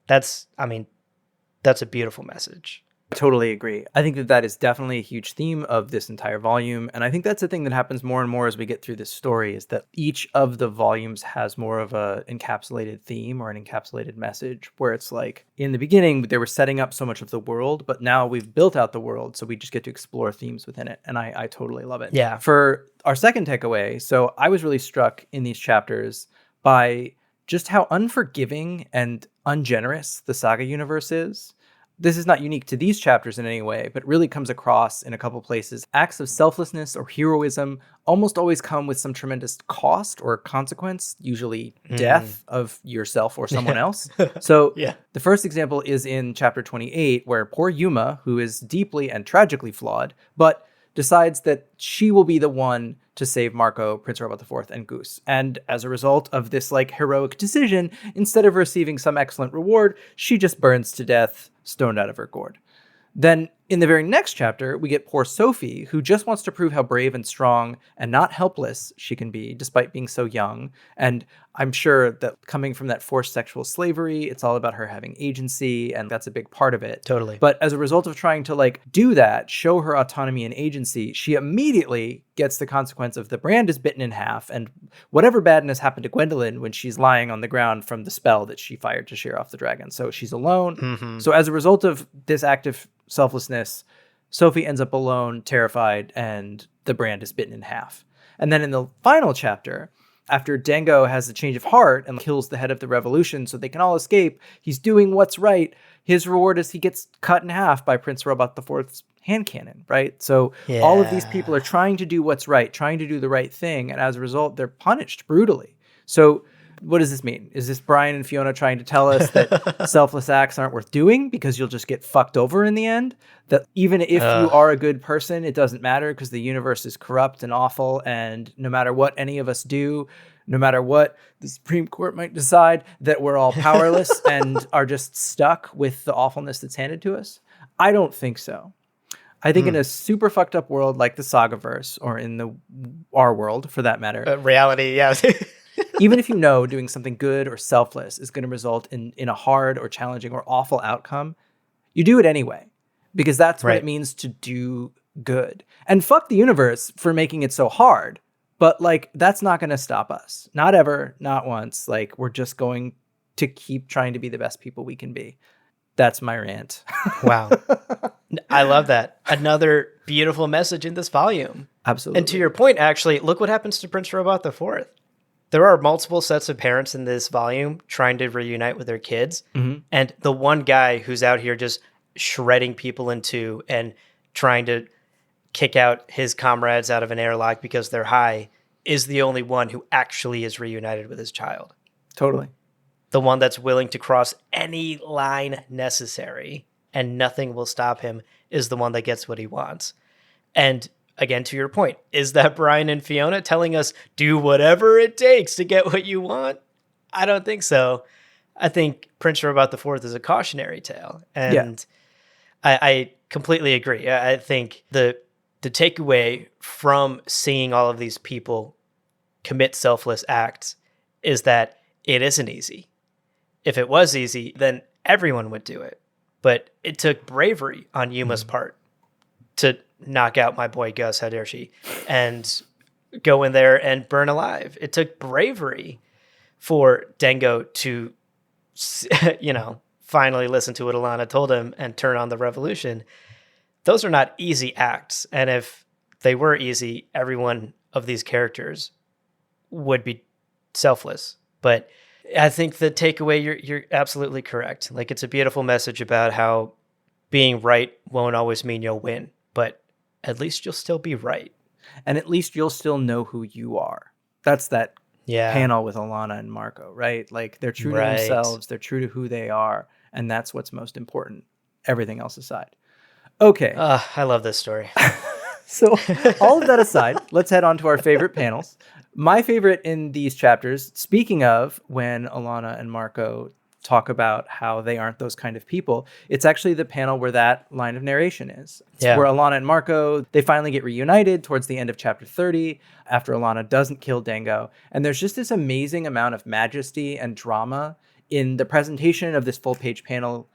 that's a beautiful message. Totally agree. I think that that is definitely a huge theme of this entire volume. And I think that's the thing that happens more and more as we get through this story, is that each of the volumes has more of a encapsulated theme or an encapsulated message, where it's like in the beginning, they were setting up so much of the world, but now we've built out the world. So we just get to explore themes within it. And I totally love it. Yeah. For our second takeaway, so I was really struck in these chapters by just how unforgiving and ungenerous the Saga universe is. This is not unique to these chapters in any way, but really comes across in a couple places. Acts of selflessness or heroism almost always come with some tremendous cost or consequence, usually death of yourself or someone else. So Yeah. the first example is in chapter 28, where poor Yuma, who is deeply and tragically flawed, but decides that she will be the one to save Marco, Prince Robot IV, and Goose. And as a result of this like heroic decision, instead of receiving some excellent reward, she just burns to death, stoned out of her gourd. Then in the very next chapter, we get poor Sophie, who just wants to prove how brave and strong and not helpless she can be, despite being so young. And I'm sure that coming from that forced sexual slavery, it's all about her having agency, and that's a big part of it. Totally. But as a result of trying to like do that, show her autonomy and agency, she immediately gets the consequence of the brand is bitten in half, and whatever badness happened to Gwendolyn when she's lying on the ground from the spell that she fired to shear off the dragon. So she's alone. So as a result of this act of selflessness, Sophie ends up alone, terrified, and the brand is bitten in half. And then in the final chapter, after Dango has a change of heart and kills the head of the revolution so they can all escape, he's doing what's right. His reward is he gets cut in half by Prince Robot IV's hand cannon, right? So all of these people are trying to do what's right, trying to do the right thing, and as a result, they're punished brutally. So what does this mean? Is this Brian and Fiona trying to tell us that selfless acts aren't worth doing because you'll just get fucked over in the end? That even if you are a good person, it doesn't matter because the universe is corrupt and awful, and no matter what any of us do, no matter what the Supreme Court might decide, that we're all powerless and are just stuck with the awfulness that's handed to us? I don't think so. I think in a super fucked up world like the Sagaverse, or in our world for that matter, reality, yeah. even if you know doing something good or selfless is going to result in a hard or challenging or awful outcome, you do it anyway, because that's what it means to do good. And fuck the universe for making it so hard. But like, that's not going to stop us. Not ever, not once. Like, we're just going to keep trying to be the best people we can be. That's my rant. Wow. I love that. Another beautiful message in this volume. Absolutely. And to your point, actually, look what happens to Prince Robot IV. There are multiple sets of parents in this volume trying to reunite with their kids. And the one guy who's out here just shredding people in two and trying to kick out his comrades out of an airlock because they're high is the only one who actually is reunited with his child. Totally. The one that's willing to cross any line necessary and nothing will stop him is the one that gets what he wants. And again, to your point, is that Brian and Fiona telling us do whatever it takes to get what you want? I don't think so. I think Prince Robot IV is a cautionary tale. And I completely agree. I think the takeaway from seeing all of these people commit selfless acts is that it isn't easy. If it was easy, then everyone would do it. But it took bravery on Yuma's part to knock out my boy Gus, how dare she, and go in there and burn alive. It took bravery for Dango to, finally listen to what Alana told him and turn on the revolution. Those are not easy acts. And if they were easy, every one of these characters would be selfless. But I think the takeaway, you're absolutely correct. Like, it's a beautiful message about how being right won't always mean you'll win, but at least you'll still be right. And at least you'll still know who you are. That's that panel with Alana and Marco, right? Like, they're true to themselves. They're true to who they are. And that's what's most important. Everything else aside. Okay. I love this story. So all of that aside, let's head on to our favorite panels. My favorite in these chapters, speaking of when Alana and Marco talk about how they aren't those kind of people, it's actually the panel where that line of narration is. It's where Alana and Marco, they finally get reunited towards the end of chapter 30 after Alana doesn't kill Dango. And there's just this amazing amount of majesty and drama in the presentation of this full page panel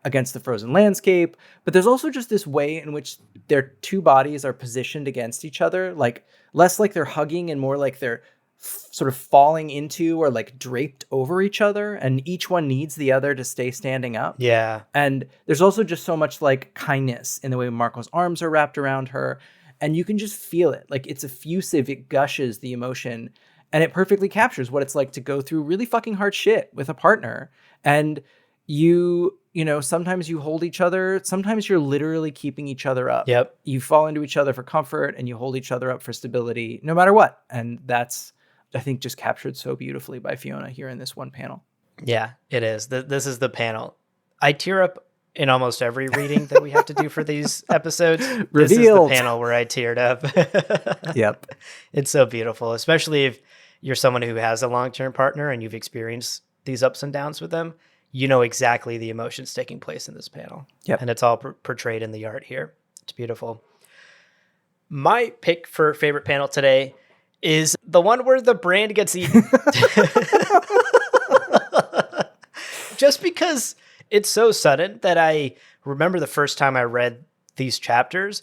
against the frozen landscape. But there's also just this way in which their two bodies are positioned against each other, like less like they're hugging and more like they're sort of falling into or like draped over each other, and each one needs the other to stay standing up. Yeah. And there's also just so much like kindness in the way Marco's arms are wrapped around her, and you can just feel it. Like it's effusive, it gushes the emotion, and it perfectly captures what it's like to go through really fucking hard shit with a partner. And you know, sometimes you hold each other, sometimes you're literally keeping each other up. Yep. You fall into each other for comfort and you hold each other up for stability no matter what. And that's, I think, just captured so beautifully by Fiona here in this one panel. Yeah, it is. This is the panel. I tear up in almost every reading that we have to do for these episodes. This is the panel where I teared up. Yep. It's so beautiful, especially if you're someone who has a long-term partner and you've experienced these ups and downs with them. You know exactly the emotions taking place in this panel. Yep. And it's all portrayed in the art here. It's beautiful. My pick for favorite panel today is the one where the brand gets eaten. Just because it's so sudden that I remember the first time I read these chapters,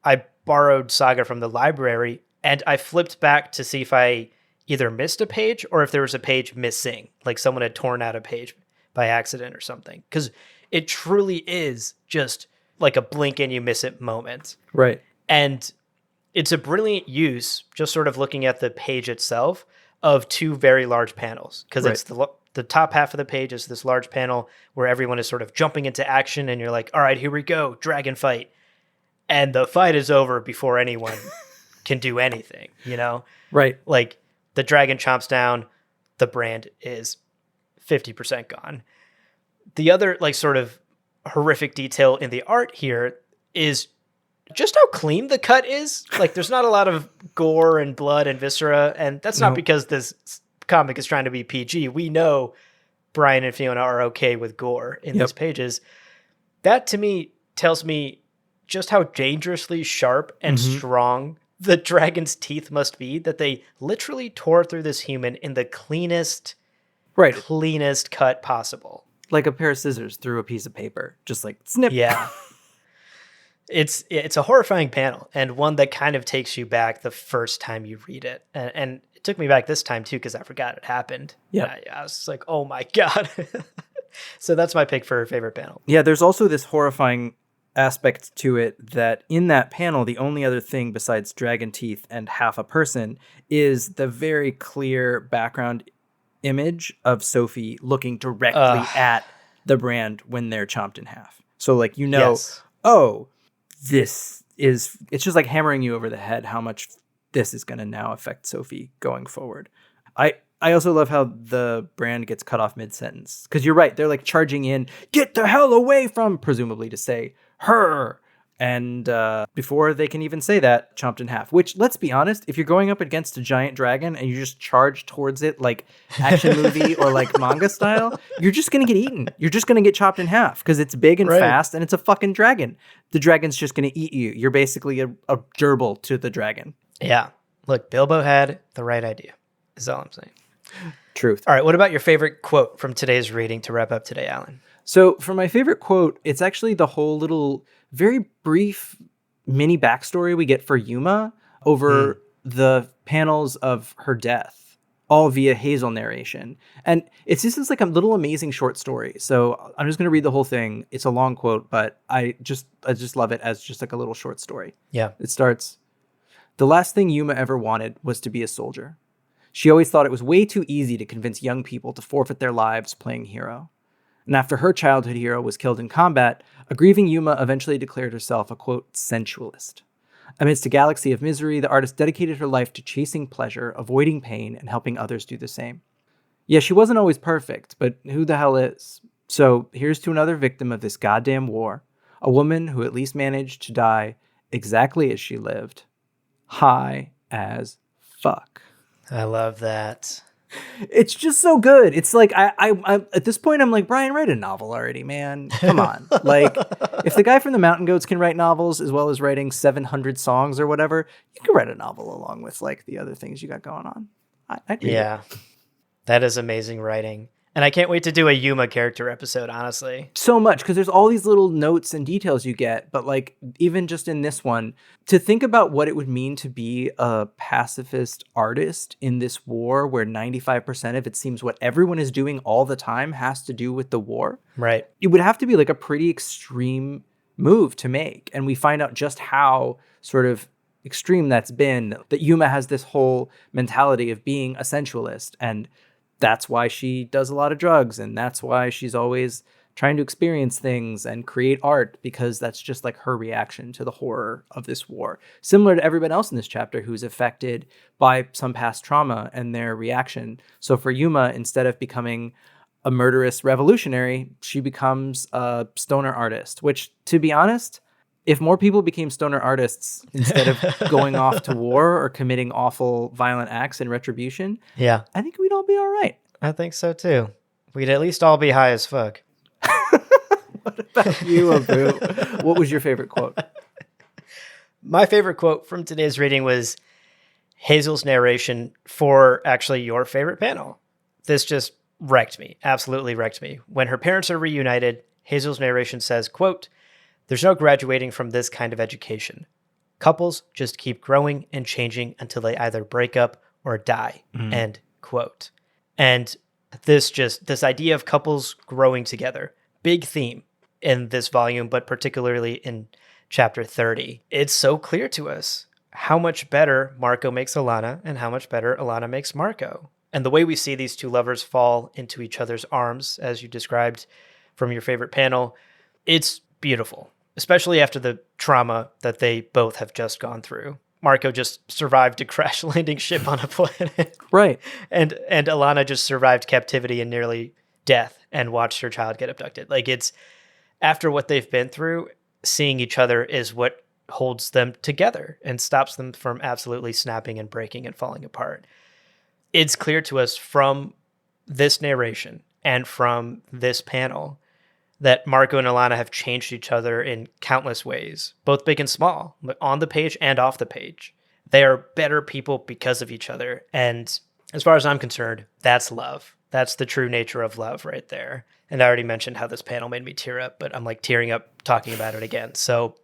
I borrowed Saga from the library and I flipped back to see if I either missed a page or if there was a page missing, like someone had torn out a page by accident or something. Because it truly is just like a blink and you miss it moment. Right. And it's a brilliant use, just sort of looking at the page itself, of two very large panels. Because it's the top half of the page is this large panel where everyone is sort of jumping into action and you're like, all right, here we go, dragon fight. And the fight is over before anyone can do anything, you know? Right. Like the dragon chomps down, the brand is 50% gone. The other like sort of horrific detail in the art here is just how clean the cut is. Like there's not a lot of gore and blood and viscera, and that's not because this comic is trying to be PG. We know Brian and Fiona are okay with gore in these pages. That to me tells me just how dangerously sharp and strong the dragon's teeth must be, that they literally tore through this human in the cleanest cut possible. Like a pair of scissors through a piece of paper, just like snip. Yeah. It's a horrifying panel, and one that kind of takes you back the first time you read it. And it took me back this time too, because I forgot it happened. Yeah. I was like, oh my God. So that's my pick for favorite panel. Yeah, there's also this horrifying aspect to it that in that panel, the only other thing besides dragon teeth and half a person is the very clear background image of Sophie looking directly at the brand when they're chomped in half. So like, you know, oh, it's just like hammering you over the head how much this is going to now affect Sophie going forward. I also love how the brand gets cut off mid-sentence, because you're right. They're like charging in, get the hell away from, presumably to say her. And before they can even say that, chomped in half, which, let's be honest, if you're going up against a giant dragon and you just charge towards it like action movie or like manga style, you're just going to get eaten. You're just going to get chopped in half because it's big and fast and it's a fucking dragon. The dragon's just going to eat you. You're basically a gerbil to the dragon. Yeah. Look, Bilbo had the right idea, is all I'm saying. Truth. All right. What about your favorite quote from today's reading to wrap up today, Alan? So for my favorite quote, it's actually the whole little very brief mini backstory we get for Yuma over the panels of her death, all via Hazel narration. And it's just like a little amazing short story. So I'm just going to read the whole thing. It's a long quote, but I just love it as just like a little short story. Yeah. It starts, "The last thing Yuma ever wanted was to be a soldier. She always thought it was way too easy to convince young people to forfeit their lives playing hero. And after her childhood hero was killed in combat, a grieving Yuma eventually declared herself a, quote, sensualist. Amidst a galaxy of misery, the artist dedicated her life to chasing pleasure, avoiding pain, and helping others do the same. Yeah, she wasn't always perfect, but who the hell is? So here's to another victim of this goddamn war, a woman who at least managed to die exactly as she lived, high as fuck." I love that. It's just so good. It's like I at this point I'm like, Brian, write a novel already, man. Come on. Like, if the guy from the Mountain Goats can write novels as well as writing 700 songs or whatever, you can write a novel along with like the other things you got going on. I'd read it. That is amazing writing. And I can't wait to do a Yuma character episode, honestly. So much, because there's all these little notes and details you get, but like even just in this one, to think about what it would mean to be a pacifist artist in this war where 95% of it seems what everyone is doing all the time has to do with the war. Right. It would have to be like a pretty extreme move to make. And we find out just how sort of extreme that's been, that Yuma has this whole mentality of being a sensualist, and that's why she does a lot of drugs, and that's why she's always trying to experience things and create art, because that's just like her reaction to the horror of this war. Similar to everyone else in this chapter who's affected by some past trauma and their reaction. So for Yuma, instead of becoming a murderous revolutionary, she becomes a stoner artist, which, to be honest, if more people became stoner artists instead of going off to war or committing awful violent acts in retribution, yeah, I think we'd all be all right. I think so too. We'd at least all be high as fuck. What about you, Abu? What was your favorite quote? My favorite quote from today's reading was Hazel's narration for actually your favorite panel. This just wrecked me, absolutely wrecked me. When her parents are reunited, Hazel's narration says, quote, "There's no graduating from this kind of education. Couples just keep growing and changing until they either break up or die." End quote. And this idea of couples growing together, big theme in this volume, but particularly in chapter 30. It's so clear to us how much better Marco makes Alana and how much better Alana makes Marco. And the way we see these two lovers fall into each other's arms, as you described from your favorite panel, it's beautiful, especially after the trauma that they both have just gone through. Marco just survived a crash landing ship on a planet. Right. And Alana just survived captivity and nearly death and watched her child get abducted. Like, it's after what they've been through, seeing each other is what holds them together and stops them from absolutely snapping and breaking and falling apart. It's clear to us from this narration and from this panel that Marco and Alana have changed each other in countless ways, both big and small, on the page and off the page. They are better people because of each other. And as far as I'm concerned, that's love. That's the true nature of love right there. And I already mentioned how this panel made me tear up, but I'm like tearing up talking about it again. So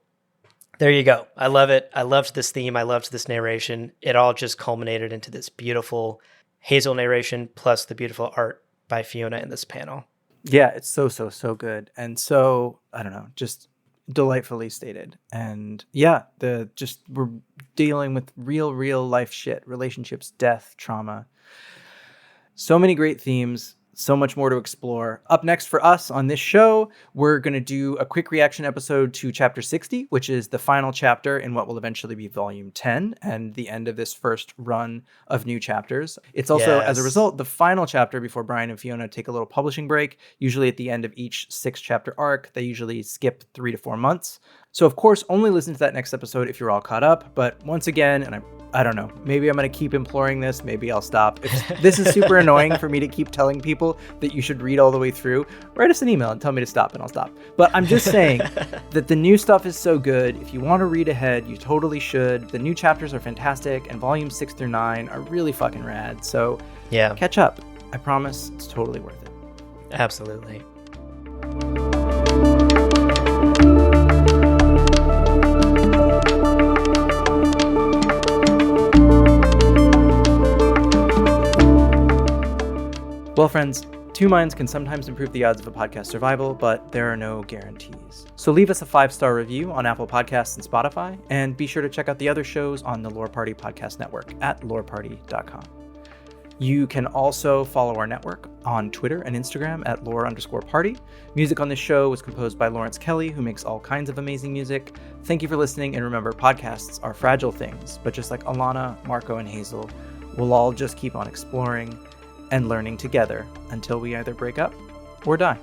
there you go. I love it. I loved this theme. I loved this narration. It all just culminated into this beautiful Hazel narration plus the beautiful art by Fiona in this panel. Yeah, it's so good. And so, I don't know, just delightfully stated. And yeah, we're dealing with real life shit, relationships, death, trauma. So many great themes. So much more to explore. Up next for us on this show, we're going to do a quick reaction episode to chapter 60, which is the final chapter in what will eventually be volume 10 and the end of this first run of new chapters. It's also, as a result, the final chapter before Brian and Fiona take a little publishing break. Usually at the end of each 6-chapter arc, they usually skip 3 to 4 months. So of course, only listen to that next episode if you're all caught up. But once again, and I don't know, maybe I'm going to keep imploring this. Maybe I'll stop. This is super annoying for me to keep telling people that you should read all the way through. Write us an email and tell me to stop and I'll stop. But I'm just saying that the new stuff is so good. If you want to read ahead, you totally should. The new chapters are fantastic and volumes 6 through 9 are really fucking rad. So yeah, catch up. I promise it's totally worth it. Absolutely. Well, friends, two minds can sometimes improve the odds of a podcast survival, but there are no guarantees. So leave us a 5-star review on Apple Podcasts and Spotify, and be sure to check out the other shows on the Lore Party Podcast Network at loreparty.com. You can also follow our network on Twitter and Instagram at lore_party. Music on this show was composed by Lawrence Kelly, who makes all kinds of amazing music. Thank you for listening, and remember, podcasts are fragile things, but just like Alana, Marco, and Hazel, we'll all just keep on exploring and learning together until we either break up or die.